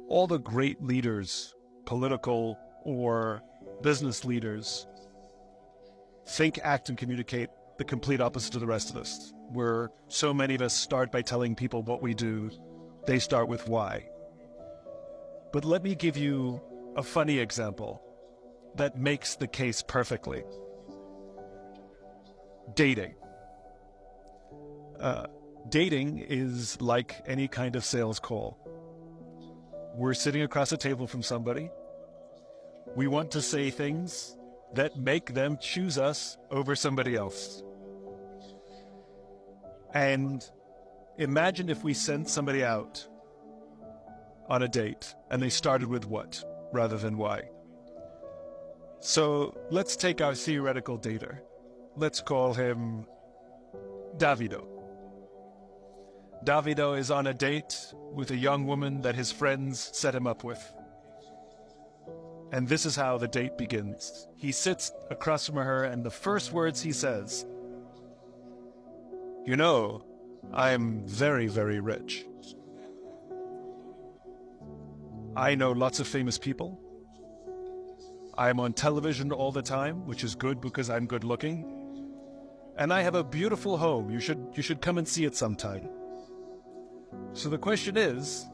All the great leaders, political or business leaders, think, act, and communicate the complete opposite of the rest of us. Where so many of us start by telling people what we do, they start with why. But let me give you a funny example that makes the case perfectly. Dating. Dating is like any kind of sales call. We're sitting across a table from somebody. We want to say things that make them choose us over somebody else. And imagine if we sent somebody out on a date and they started with what rather than why. So let's take our theoretical dater. Let's call him Davido. Davido is on a date with a young woman that his friends set him up with. And this is how the date begins. He sits across from her, and the first words he says, "You know, I'm very, very rich. I know lots of famous people. I'm on television all the time, which is good because I'm good looking. And I have a beautiful home. You should come and see it sometime." So the question is,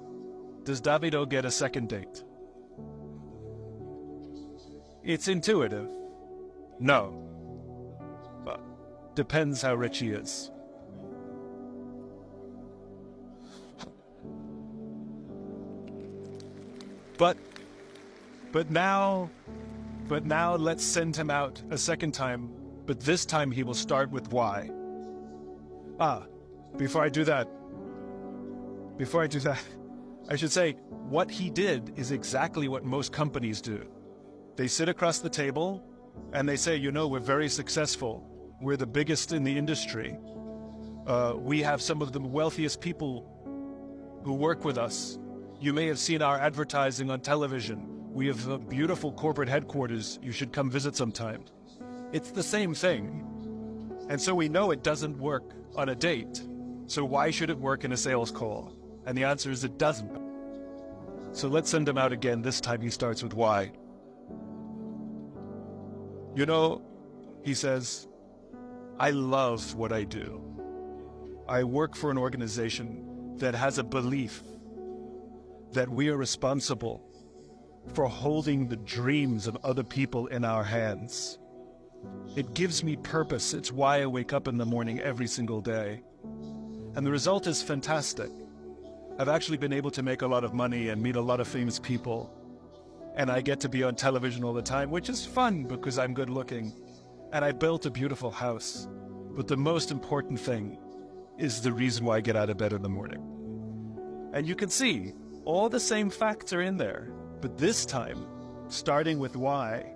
does Davido get a second date? It's intuitive. No. But depends how rich he is. But now let's send him out a second time, but this time he will start with why. Before I do that, I should say what he did is exactly what most companies do. They sit across the table and they say, you know, we're very successful. We're the biggest in the industry. We have some of the wealthiest people who work with us. You may have seen our advertising on television. We have a beautiful corporate headquarters. You should come visit sometime. It's the same thing. And so we know it doesn't work on a date. So why should it work in a sales call? And the answer is it doesn't. So let's send him out again. This time he starts with why. You know, he says, I love what I do. I work for an organization that has a belief that we are responsible for holding the dreams of other people in our hands. It gives me purpose. It's why I wake up in the morning every single day. And the result is fantastic. I've actually been able to make a lot of money and meet a lot of famous people. And I get to be on television all the time, which is fun because I'm good looking. And I built a beautiful house. But the most important thing is the reason why I get out of bed in the morning. And you can see all the same facts are in there. But this time, starting with why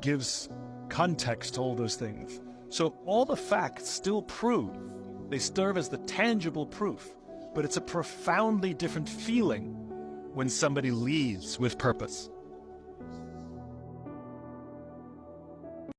gives context to all those things. So all the facts still prove, they serve as the tangible proof, but it's a profoundly different feeling when somebody leads with purpose.